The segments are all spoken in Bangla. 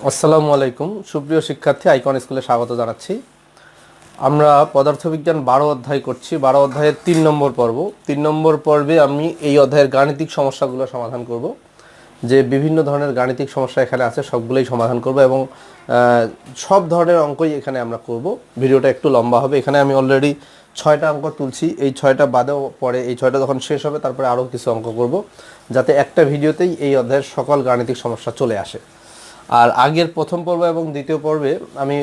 আসসালামু আলাইকুম সুপ্রিয় শিক্ষার্থী আইকন স্কুলে স্বাগত জানাচ্ছি। আমরা পদার্থবিজ্ঞান 12 অধ্যায় করছি। 12 অধ্যায়ের 3 নম্বর পর্ব। 3 নম্বর পর্বে আমি এই অধ্যায়ের গাণিতিক সমস্যাগুলো সমাধান করব। যে বিভিন্ন ধরনের গাণিতিক সমস্যা এখানে আছে সবগুলোই সমাধান করব এবং সব ধরনের অঙ্কই এখানে আমরা করব। ভিডিওটা একটু লম্বা হবে। এখানে আমি অলরেডি 6টা অঙ্ক তুলছি। এই 6টা বাদেও পরে এই 6টা যখন শেষ হবে তারপরে আরও কিছু অঙ্ক করব, যাতে একটা ভিডিওতেই এই অধ্যায়ের সকল গাণিতিক সমস্যা চলে আসে। আর আগের প্রথম পর্ব এবং দ্বিতীয় পর্বে আমি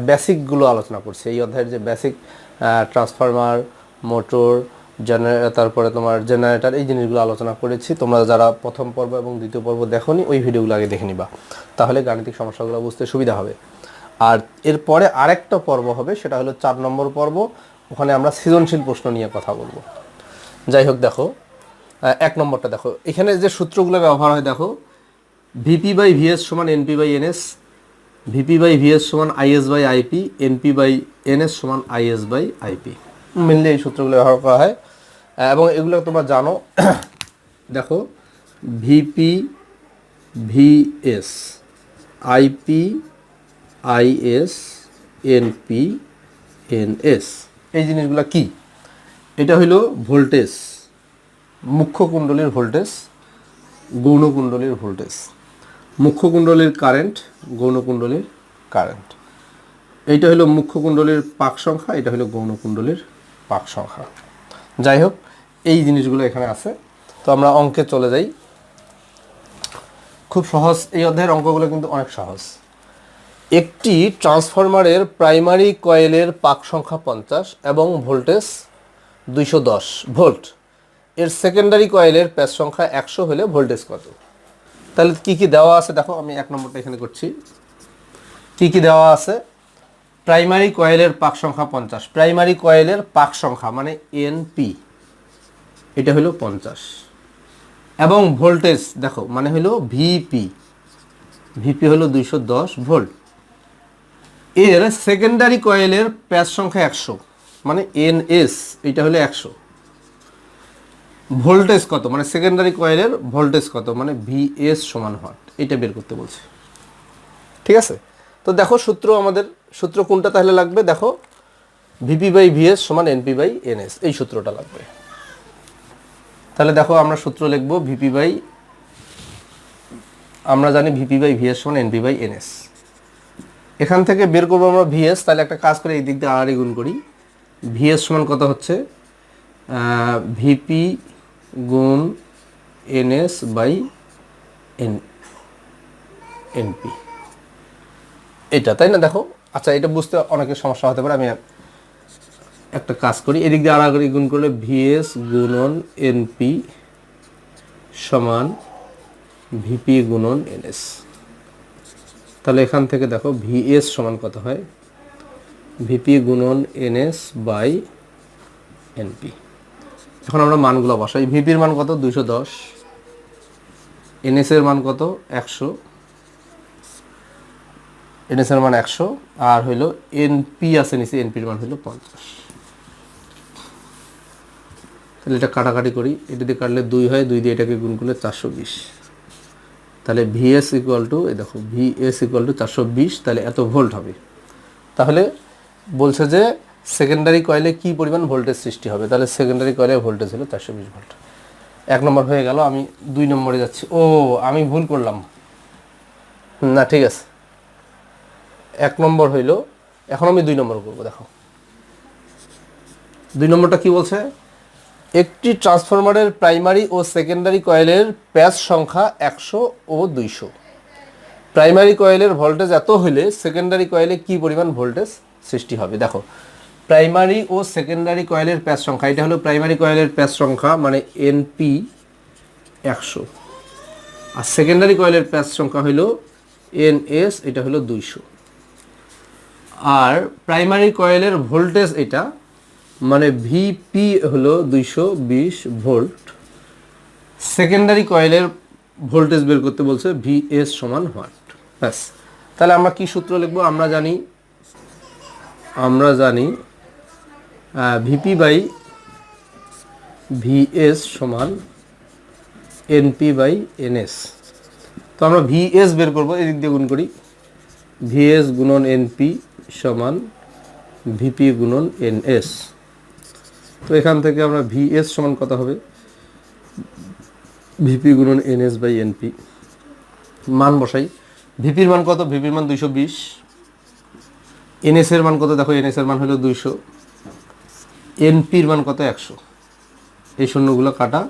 বেসিকগুলো আলোচনা করছি। এই অধ্যায়ের যে বেসিক ট্রান্সফরমার, মোটর, তারপরে তোমার জেনারেটর, এই জিনিসগুলো আলোচনা করেছি। তোমরা যারা প্রথম পর্ব এবং দ্বিতীয় পর্ব দেখোনি ওই ভিডিওগুলো আগে দেখে নিবা, তাহলে গাণিতিক সমস্যাগুলো বুঝতে সুবিধা হবে। আর এরপরে আরেকটা পর্ব হবে, সেটা হলো 4 নম্বর পর্ব। ওখানে আমরা সৃজনশীল প্রশ্ন নিয়ে কথা বলবো। যাই হোক, দেখো 1 নম্বরটা দেখো। এখানে যে সূত্রগুলো ব্যবহার হয় দেখো, ভিপি বাই ভিএস সমান NP by NS, VP by VS সমান IS by IP, NP by NS সমান আইএস বাই আইপি। মেনলি এই সূত্রগুলো ব্যবহার করা হয় এবং এগুলো তোমরা জানো। দেখো, VP VS, IP IS, NP NS, এই জিনিসগুলো কি? এটা হইল ভোল্টেজ, মুখ্য কুণ্ডলীর ভোল্টেজ, গৌণ কুণ্ডলীর ভোল্টেজ। মুখ্য কুণ্ডলীর কারেন্ট, গৌণ কুণ্ডলীর কারেন্ট। এইটা হলো মুখ্য কুণ্ডলীর পাক সংখ্যা, এটা হলো গৌণ কুণ্ডলীর পাক সংখ্যা। যাই হোক, এই জিনিসগুলো এখানে আছে। তো আমরা অঙ্কে চলে যাই। খুব সহজ, এই অধ্যায়ের অঙ্কগুলো কিন্তু অনেক সহজ। একটি ট্রান্সফরমারের প্রাইমারি কয়েলের পাক সংখ্যা 50 এবং ভোল্টেজ 210 ভোল্ট। এর সেকেন্ডারি কয়েলের প্যাচ সংখ্যা 100 হলে ভোল্টেজ কত? তাহলে কি কি দেওয়া আছে দেখো, আমি 1 নম্বরটা এখানে করছি। কি কি দেওয়া আছে? প্রাইমারি কয়েলের পাক সংখ্যা 50। প্রাইমারি কয়েলের পাক সংখ্যা মানে এনপি, এটা হলো 50। এবং ভোল্টেজ দেখো মানে হলো ভিপি, ভিপি হলো 210 ভোল্ট। এর সেকেন্ডারি কয়েলের প্যাচ সংখ্যা 100 মানে এনএস, এটা হলো 100। ভোল্টেজ কত মানে সেকেন্ডারি কয়েলের ভোল্টেজ কত মানে ভিএস সমান ওয়াট, এটা বের করতে বলছে। ঠিক আছে, তো দেখো সূত্র, আমাদের সূত্র কোনটা তাহলে লাগবে? দেখো, ভিপি বাই ভিএস সমান এনপি বাই এনএস, এই সূত্রটা লাগবে। তাহলে দেখো আমরা সূত্র লিখবো ভিপি বাই, আমরা জানি ভিপি বাই ভিএস সমান এনপি বাই এনএস। এখান থেকে বের করবো আমরা ভিএস। তাহলে একটা কাজ করে এই দিক দিয়ে আড়াআড়ি গুণ করি। ভিএস সমান কত হচ্ছে? ভিপি গুণ এনএস বাই এনপি, এটা, তাই না? দেখো, আচ্ছা, এটা বুঝতে অনেকের সমস্যা হতে পারে। আমি একটা কাজ করি, এদিক দিয়ে আড়াআড়ি গুণ করলে ভিএস গুণন এনপি সমান ভিপি গুণন এনএস। তাহলে এখান থেকে দেখো ভিএস সমান কত হয়? ভিপি গুণন এনএস বাই এনপি। এখন আমরা মানগুলো বসাই। ভিপির মান কত? 210। এনএস এর মান কত? 100। এনএস এর মান 100 আর হইল এনপি আছে নিচে, এনপির মান হইল 50। তাহলে এটা কাটাকাটি করি, এটা দিয়ে কাটলে 2 হয়, 2 দিয়ে এটাকে গুণ করলে 420। তাহলে ভিএস ইকুয়াল টু, এই দেখো ভিএস ইকুয়াল টু 420, তাহলে এত ভোল্ট হবে। তাহলে বলছে যে সেকেন্ডারি কয়েলে কি পরিমাণ ভোল্টেজ সৃষ্টি হবে? তাহলে সেকেন্ডারি কয়েলের ভোল্টেজ হলো 420 ভোল্ট। 1 নম্বর হয়ে গেল। আমি 2 নম্বরে যাচ্ছি। ও, আমি ভুল করলাম না, ঠিক আছে। 1 নম্বর হইল, এখন আমি 2 নম্বর করবো। দেখো 2 নম্বরটা কি বলছে? একটি ট্রান্সফরমারের প্রাইমারি ও সেকেন্ডারি কয়েলের প্যাচ সংখ্যা 100 ও 200। প্রাইমারি কয়েলের ভোল্টেজ এত হলে সেকেন্ডারি কয়েলে কি পরিমাণ ভোল্টেজ সৃষ্টি হবে? দেখো, প্রাইমারি ও সেকেন্ডারি কয়েলের প্যাচ সংখ্যা, এটা হলো প্রাইমারি কয়েলের প্যাচ সংখ্যা মানে এনপি 100, আর সেকেন্ডারি কয়েলের প্যাচ সংখ্যা হলো এনএস, এটা হলো 200। আর প্রাইমারি কয়েলের ভোল্টেজ এটা মানে ভিপি হলো 220 ভোল্ট। সেকেন্ডারি কয়েলের ভোল্টেজ বের করতে বলছে ভিএস সমান ওয়াট। ব্যাস, তাহলে আমরা কি সূত্র লিখবো? আমরা জানি ভিপি বাই ভিএস সমান এনপি বাই এনএস। তো আমরা ভিএস বের করবো, এদিক দিয়ে গুণ করি। ভিএস গুণন এনপি সমান ভিপি গুণন এনএস। তো এখান থেকে আমরা ভিএস সমান কত হবে, ভিপি গুণন এনএস বাই এনপি। মান বসাই, ভিপির মান কত, ভিপির মান 220, এনএস এর মান কত, দেখো এনএস এর মান হলো 200, এনপির মান কত 100, এই শূন্যগুলো কাটা,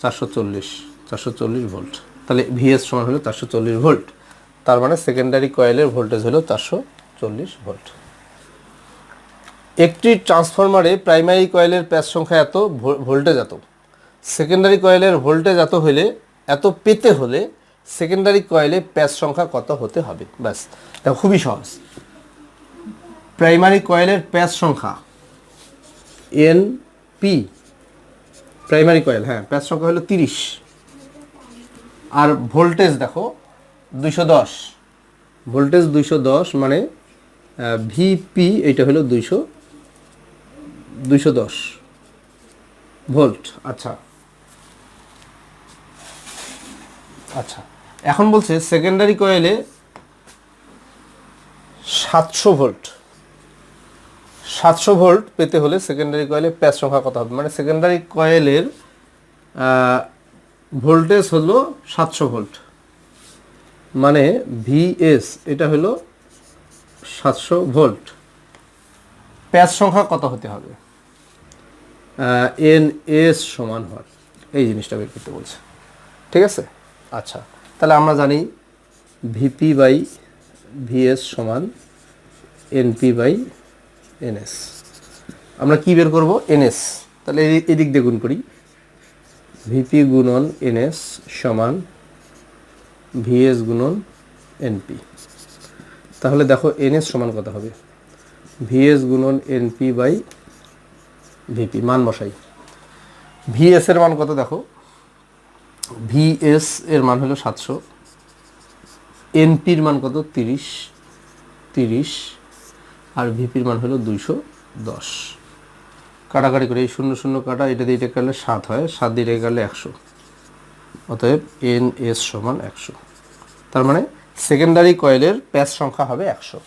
440 ভোল্ট। তাহলে ভিএস সমান হলো 440 ভোল্ট। তার মানে সেকেন্ডারি কয়েলের ভোল্টেজ হলো 440 ভোল্ট। একটি ট্রান্সফরমারে প্রাইমারি কয়েলের প্যাচ সংখ্যা এত, ভোল্টেজ এত। সেকেন্ডারি কয়েলের ভোল্টেজ এত হলে, এত পেতে হলে সেকেন্ডারি কয়েলে প্যাচ সংখ্যা কত হতে হবে। ব্যাস, দেখো খুবই সহজ। প্রাইমারি কয়েলের প্যাচ সংখ্যা এন পি, প্রাইমারি কয়েল, হ্যাঁ, প্যাচ সংখ্যা হলো 30, আর ভোল্টেজ দেখো 210, ভোল্টেজ 210 মানে ভিপি এইটা হলো 210 ভোল্ট। আচ্ছা আচ্ছা, এখন বলছে সেকেন্ডারি কয়েলে 700 ভোল্ট, 700 ভোল্ট পেতে হলে সেকেন্ডারি কয়েলে প্যাচ সংখ্যা কত হবে। মানে সেকেন্ডারি কয়েলের ভোল্টেজ হলো 700 ভোল্ট, মানে ভিএস এটা হলো 700 ভোল্ট, প্যাচ সংখ্যা কত হতে হবে, এন এস সমান হয়, এই জিনিসটা বের করতে বলছে। ঠিক আছে, আচ্ছা, তাহলে আমরা জানি ভিপি বাই ভিএস সমান এনপি বাই এনএস। আমরা কি বের করব, এনএস। তাহলে এদিক দিয়ে গুণ করি, ভিপি গুণন এনএস সমান ভিএস গুণন এনপি। তাহলে দেখো এনএস সমান কত হবে, ভিএস গুণন এনপি বাই ভিপি। মান বসাই, ভিএস এর মান কত, দেখো ভিএস এর মান হলো 700, এনপির মান কত 30, আর ভিপির মান হলো 210। কাটাকাটি করে এই 0 0 কাটা, এটা দিয়ে এটা কাটলে 7 হয়, 7 দিয়ে এটা কাটলে 100, অতএব এন এস সমান 100। তার মানে সেকেন্ডারি কয়েলের প্যাচ সংখ্যা হবে 100।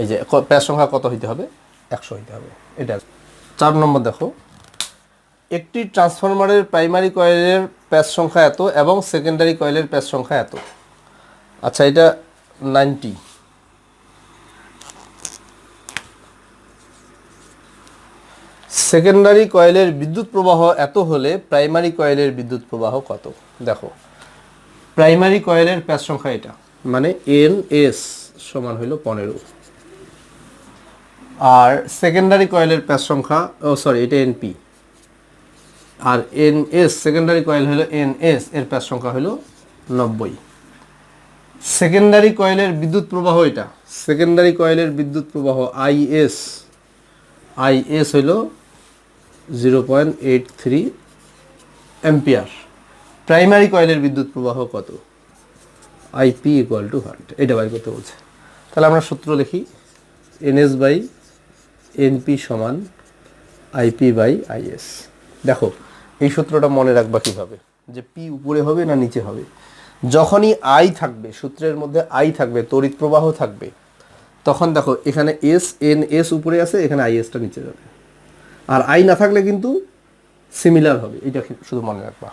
এই যে প্যাচ সংখ্যা কত হইতে হবে, 100 হইতে হবে। এটা 4 নম্বর দেখো, একটি ট্রান্সফরমারের প্রাইমারি কয়েলের প্যাচ সংখ্যা এত এবং সেকেন্ডারি কয়েলের প্যাচ সংখ্যা এত। আচ্ছা, এটা 90। সেকেন্ডারি কয়েলের বিদ্যুৎ প্রবাহ এত হলে প্রাইমারি কয়েলের বিদ্যুৎ প্রবাহ কত। দেখো প্রাইমারি কয়েলের প্যাচ সংখ্যা এটা, মানে এন এস সমান হইল 15, আর সেকেন্ডারি কয়েলের প্যাচ সংখ্যা, এটা এনপি, আর এন এস সেকেন্ডারি কয়েল হলো এন এস, এর প্যাচ সংখ্যা হলো 90। সেকেন্ডারি কয়েলের বিদ্যুৎ প্রবাহ এটা, সেকেন্ডারি কয়েলের বিদ্যুৎ প্রবাহ আইএস হইল 0.83 অ্যাম্পিয়ার। প্রাইমারি কয়েলের বিদ্যুৎ প্রবাহ কত, আইপি ইকুয়াল টু 100। এটা বাই করতে বলছে। তাহলে আমরা সূত্র লিখি, এনএস বাই এনপি সমান আইপি বাই আইএস। দেখো এই সূত্রটা মনে রাখবা কিভাবে, যে পি উপরে হবে না নিচে হবে। যখনই আই থাকবে, সূত্রের মধ্যে আই থাকবে, তড়িৎ প্রবাহ থাকবে, তখন দেখো এখানে এস এন এস উপরে আছে, এখানে আইএসটা নিচে যাবে। আর আই না থাকলে কিন্তু সিমিলার হবে, এটা শুধু মনে রাখবা।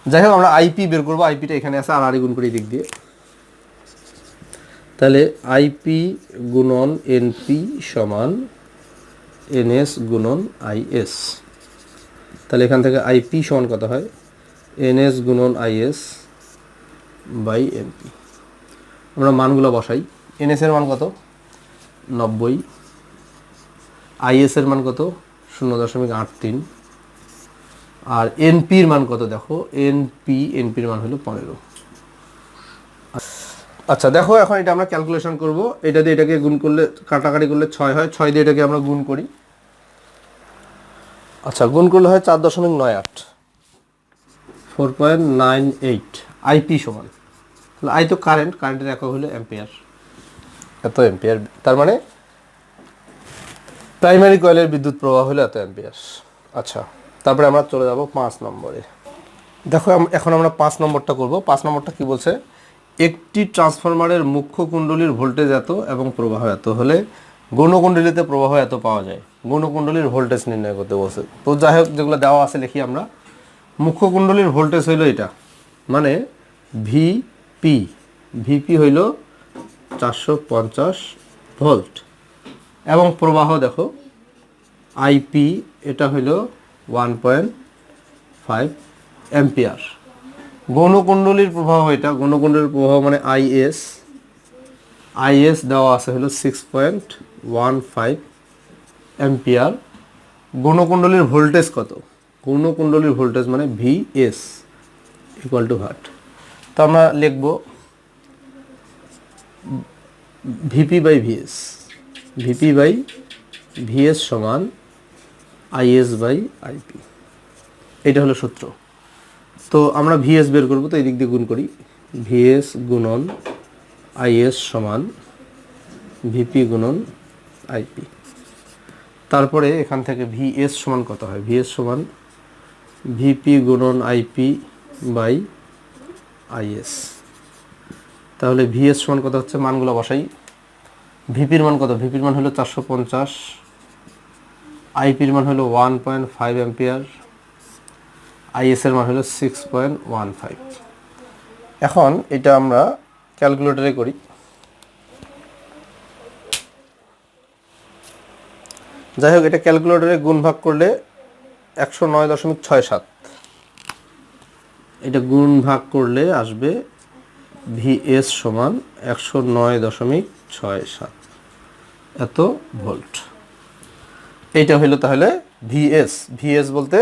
যাই হোক, আমরা আইপি বের করবো, আইপিটা এখানে আছে, আর গুণ করি দিক দিয়ে। তাহলে আইপি গুণন এনপি সমান এনএস গুণন আইএস। তাহলে এখান থেকে আইপি সমান কত হয়, এনএস গুণন আইএস বাই এনপি। আমরা মানগুলো বসাই, এনএস এর মান কত 90, আইএস এর মান কত 0.83, আর এনপির মান কত, দেখো এনপির মান হলো 15। আচ্ছা দেখো, এখন এটা আমরা ক্যালকুলেশন করব। এটা দিয়ে এটাকে গুণ করলে, কাটাকাটি করলে 6 হয়, 6 দিয়ে এটাকে আমরা গুণ করি। আচ্ছা, গুণ করলে হয় 4.98, 4.98 আইপি সমান। তাহলে আই তো কারেন্টের একক হলো অ্যাম্পিয়ার, এত অ্যাম্পিয়ার। তার মানে প্রাইমারি কয়েলের বিদ্যুৎ প্রবাহ হলো এত অ্যাম্পিয়ার। আচ্ছা, তারপরে আমরা চলে যাব 5 নম্বরে। দেখো এখন আমরা 5 নম্বরটা করব। 5 নম্বরটা কি বলছে, একটি ট্রান্সফরমারের মুখ্য কুণ্ডলীর ভোল্টেজ এত এবং প্রবাহ এত হলে গৌণকুণ্ডলীতে প্রবাহ এত পাওয়া যায়। গৌণকুণ্ডলীর ভোল্টেজ নির্ণয় করতে বলছে। তো যাই হোক, যেগুলো দেওয়া আছে লিখি আমরা। মুখ্য কুণ্ডলীর ভোল্টেজ হইল এটা, মানে ভিপি। ভিপি হইল 450 ভোল্ট এবং প্রবাহ দেখো আইপি, এটা হইল 1.5 অ্যাম্পিয়ার। গৌণকুণ্ডলীর প্রবাহ এটা, গৌণকুণ্ডলীর প্রবাহ মানে আইএস। আইএস দেওয়া আছে হলো 6.15 অ্যাম্পিয়ার। গৌণকুণ্ডলীর ভোল্টেজ কত? গৌণকুণ্ডলীর ভোল্টেজ মানে ভিএস ইকুয়াল টু ভাট। তো আমরা লিখব VP by VS. VP by VS সমান আইএস বাই আইপি, এটা হলো সূত্র। তো আমরা ভিএস বের করব, তো এই দিক দিয়ে গুণ করি। ভিএস গুণন আইএস সমান ভিপি গুণন আইপি। তারপরে এখান থেকে ভিএস সমান কত হয়? ভিএস সমান ভিপি গুণন আইপি বাই আইএস। তাহলে ভিএস সমান কত হচ্ছে? মানগুলো বসাই। ভিপির মান কত? ভিপির মান হলো 450, আইপির মান হলো 1.5 অ্যাম্পিয়ার, আইএস এর মান হলো 6.15। এখন এটা আমরা ক্যালকুলেটরে করি। যাই হোক, এটা ক্যালকুলেটরে গুণ ভাগ করলে 109.67। এটা গুণ ভাগ করলে আসবে ভিএস সমান 109.67 এত ভোল্ট। এইটা হইল তাহলে ভিএস। ভিএস বলতে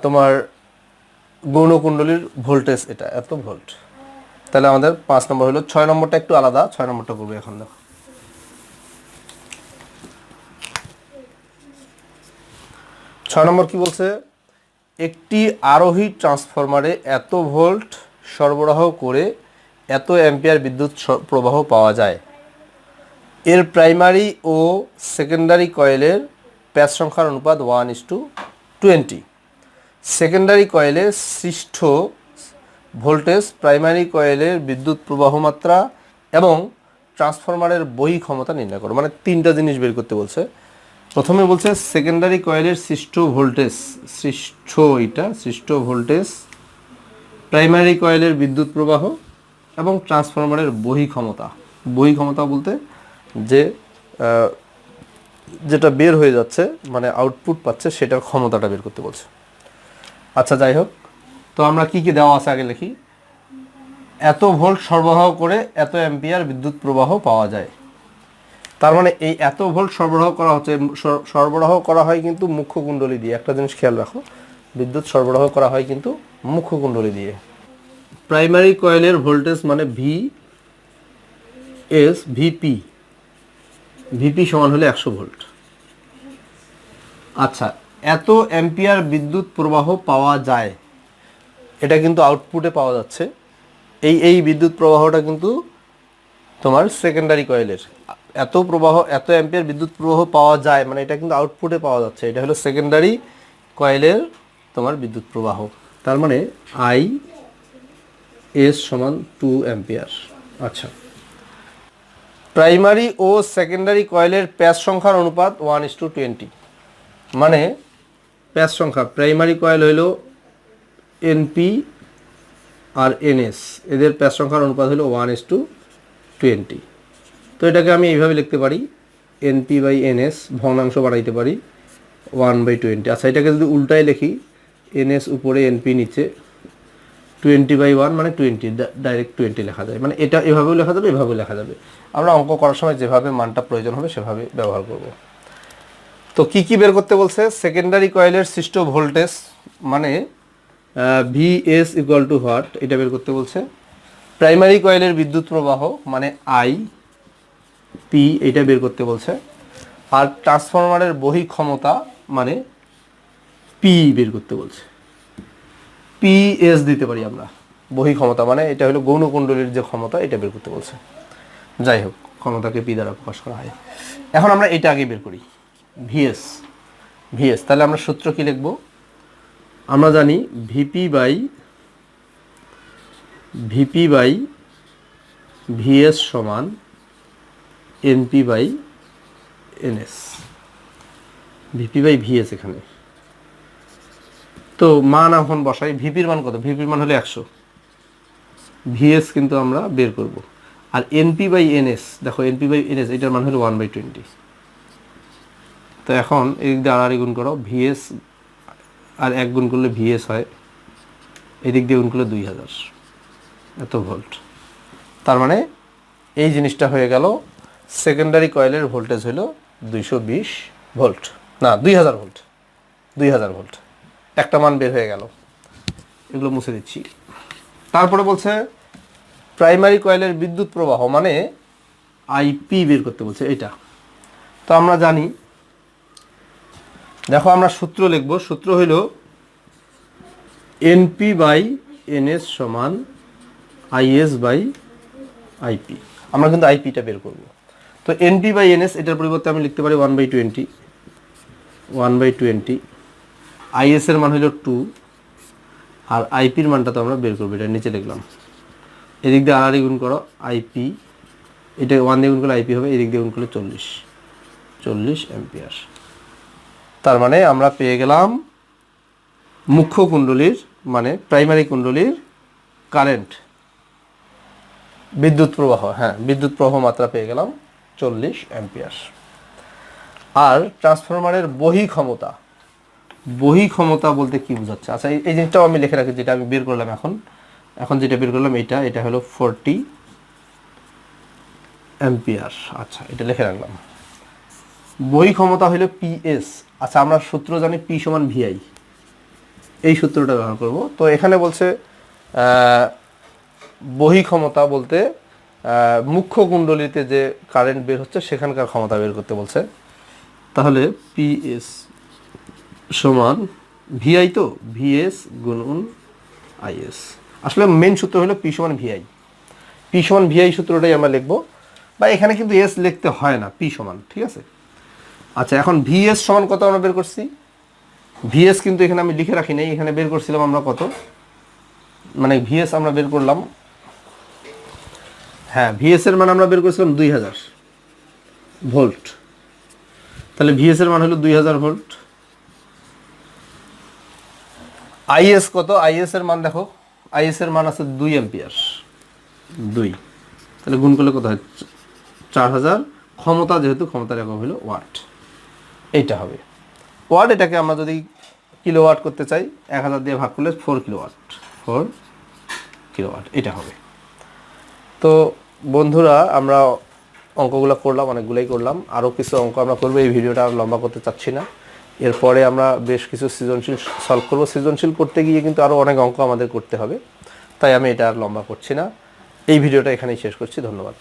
তোমার গৌণকুণ্ডলীর ভোল্টেজ, এটা এত ভোল্ট। তাহলে আমাদের 5 নম্বর হলো। 6 নম্বরটা একটু আলাদা, 6 নম্বরটা করবো এখন। দেখো 6 নম্বর কি বলছে? একটি আরোহী ট্রান্সফরমারে এত ভোল্ট সরবরাহ করে এত অ্যাম্পিয়ার বিদ্যুৎ প্রবাহ পাওয়া যায়। এর প্রাইমারি ও সেকেন্ডারি কয়েলের প্যাচ সংখ্যার অনুপাত 1:20। সেকেন্ডারি কয়েলে সৃষ্ট ভোল্টেজ, প্রাইমারি কয়েলের বিদ্যুৎ প্রবাহ মাত্রা এবং ট্রান্সফরমারের বহি ক্ষমতা নির্ণয় করো। মানে 3টা জিনিস বের করতে বলছে। প্রথমে বলছে সেকেন্ডারি কয়েলের সৃষ্ট ভোল্টেজ, সৃষ্ট ভোল্টেজ, প্রাইমারি কয়েলের বিদ্যুৎ প্রবাহ এবং ট্রান্সফরমারের বহি ক্ষমতা। বহি ক্ষমতা বলতে যেটা বের হয়ে যাচ্ছে, মানে আউটপুট পাচ্ছে, সেটার ক্ষমতাটা বের করতে বলছে। আচ্ছা, যাই হোক, তো আমরা কি কি দেওয়া আছে আগে লিখি। এত ভোল্ট সরবরাহ করে এত অ্যাম্পিয়ার বিদ্যুৎ প্রবাহ পাওয়া যায়। তার মানে এই এত ভোল্ট সরবরাহ করা হয় কিন্তু মুখ্য কুণ্ডলী দিয়ে। একটা জিনিস খেয়াল রাখো, বিদ্যুৎ সরবরাহ করা হয় কিন্তু মুখ্য কুণ্ডলী দিয়ে। প্রাইমারি কয়েলের ভোল্টেজ মানে ভিপি সমান হলে 100 ভোল্ট। আচ্ছা, এত অ্যাম্পিয়ার বিদ্যুৎ প্রবাহ পাওয়া যায়, এটা কিন্তু আউটপুটে পাওয়া যাচ্ছে। এই বিদ্যুৎ প্রবাহটা কিন্তু তোমার সেকেন্ডারি কয়েলের। এত অ্যাম্পিয়ার বিদ্যুৎ প্রবাহ পাওয়া যায়, মানে এটা কিন্তু আউটপুটে পাওয়া যাচ্ছে। এটা হলো সেকেন্ডারি কয়েলের তোমার বিদ্যুৎ প্রবাহ। তার মানে আই এস সমান 2 অ্যাম্পিয়ার। আচ্ছা, প্রাইমারি ও সেকেন্ডারি কয়েলের প্যাচ সংখ্যার অনুপাত 1:20। মানে প্যাচ সংখ্যা, প্রাইমারি কয়েল হইল এনপি আর এনএস, এদের প্যাচ সংখ্যার অনুপাত হলো 1:20। তো এটাকে আমি এইভাবে লিখতে পারি, এনপি বাই এনএস, ভগ্নাংশ বানাইতে পারি 1/20। আচ্ছা, এটাকে যদি উল্টায় লিখি, এনএস উপরে এনপি নিচে, 20/1 মানে 20, ডাইরেক্ট 20 লেখা যায়। মানে এটা এভাবেও লেখা যাবে, এভাবেও লেখা যাবে। আমরা অঙ্ক করার সময় যেভাবে মানটা প্রয়োজন হবে সেভাবে ব্যবহার করব। তো কি কি বের করতে বলছে? সেকেন্ডারি কয়েলের সৃষ্ট ভোল্টেজ মানে ভিএস ইকুয়াল টু হোয়াট, এটা বের করতে বলছে। প্রাইমারি কয়েলের বিদ্যুৎ প্রবাহ মানে আই পি, এটা বের করতে বলছে। আর ট্রান্সফরমারের বহি ক্ষমতা মানে পি বের করতে বলছে। পিএস দিতে পারি আমরা। বহি ক্ষমতা মানে এটা হলো গৌণকুণ্ডলীর যে ক্ষমতা, এটা বের করতে বলছে। যাই হোক, ক্ষমতাকে পি দ্বারা প্রকাশ করা হয়। এখন আমরা এটা আগে বের করি, ভিএস। তাহলে আমরা সূত্র কি লিখব? আমরা জানি VP by VP by VS সমান NP by NS. VP by VS এখানে তো মান এখন বসাই। ভিপির মান কত? ভিপির মান হলো 100, ভিএস কিন্তু আমরা বের করব। আর এনপি বাই এনএস, দেখো এনপি বাই এনএস এটার মান হলো 1/20। তো এখন এই দিক দিয়ে আর গুণ করো, ভিএস আর 1 গুণ করলে ভিএস হয়, এদিক দিয়ে গুণ করলে 2000 এত ভোল্ট। তার মানে এই জিনিসটা হয়ে গেল সেকেন্ডারি কয়েলের ভোল্টেজ হলো 220 ভোল্ট, না 2000 ভোল্ট, 2000 ভোল্ট। একটা মান বের হয়ে গেল, এগুলো মুছে দিচ্ছি। তারপরে বলছে প্রাইমারি কয়েলের বিদ্যুৎ প্রবাহ মানে আইপি বের করতে বলছে এটা। তো আমরা জানি, দেখো আমরা সূত্র লিখব। সূত্র হইল এনপি বাই এনএস সমান আইএস বাই আইপি। আমরা কিন্তু আইপিটা বের করব। তো এনপি বাই এনএস এটার পরিবর্তে আমি লিখতে পারি 1/20, 1/20। আইএস এর মান হইল 2 আর আইপির মানটা তো আমরা বের করবো, এটা নিচে লিখলাম। এদিক দিয়ে আর গুণ করো আইপি, এটা 1 দিয়ে গুণ করলে আইপি হবে, এদিক দিয়ে গুণ করলে 40 অ্যাম্পিয়ার। তার মানে আমরা পেয়ে গেলাম মুখ্য কুণ্ডলীর মানে প্রাইমারি কুণ্ডলীর কারেন্ট, বিদ্যুৎ প্রবাহ, হ্যাঁ বিদ্যুৎ প্রবাহ মাত্রা পেয়ে গেলাম 40 অ্যাম্পিয়ার। আর ট্রান্সফরমারের বহি ক্ষমতা বলতে কি বোঝাচ্ছে? আচ্ছা এই জিনিসটাও আমি লিখে রাখি, যেটা আমি বের করলাম এখন যেটা বের করলাম এটা হলো 40 অ্যাম্পিয়ার। আচ্ছা এটা লিখে রাখলাম। বহি ক্ষমতা হলো পিএস। আচ্ছা আমরা সূত্র জানি পি সমান ভিআই, এই সূত্রটা ব্যবহার করব। তো এখানে বলছে বহি ক্ষমতা বলতে মুখ্য কুণ্ডলীতে যে কারেন্ট বের হচ্ছে সেখানকার ক্ষমতা বের করতে বলছে। তাহলে পিএস সমান ভিআই, তো ভিএস গুণন আইএস। আসলে মেন সূত্র হলো পি সমান ভিআই। পি সমান ভিআই সূত্রটাই আমরা লিখবো, বা এখানে কিন্তু এস লিখতে হয় না, পি সমান, ঠিক আছে। আচ্ছা এখন ভিএস সমান কত আমরা বের করছি? ভিএস কিন্তু এখানে আমি লিখে রাখি নাই, এখানে বের করছিলাম আমরা কত, মানে ভিএস আমরা বের করলাম, হ্যাঁ ভিএস এর মান আমরা বের করেছিলাম 2000 ভোল্ট। তাহলে ভিএস এর মান হলো 2000 ভোল্ট। আইএস কত? আইএস এর মান দেখো, আইএস এর মান আছে 2 অ্যাম্পিয়ার, 2, তাহলে গুণ করলে কত হয় 4000। ক্ষমতা যেহেতু ক্ষমতার একক হলো ওয়াট, এইটা হবে ওয়াট। এটাকে আমরা যদি কিলোওয়াট করতে চাই 1000 দিয়ে ভাগ করলে 4 কিলোওয়াট এটা হবে। তো বন্ধুরা আমরা অঙ্কগুলো করলাম, অনেকগুলোই করলাম, আরও কিছু অঙ্ক আমরা করবো। এই ভিডিওটা আর লম্বা করতে চাচ্ছি না। এরপরে আমরা বেশ কিছু সৃজনশীল সলভ করব। সৃজনশীল করতে গিয়ে কিন্তু আরও অনেক অঙ্ক আমাদের করতে হবে, তাই আমি এটা আর লম্বা করছি না। এই ভিডিওটা এখানেই শেষ করছি। ধন্যবাদ।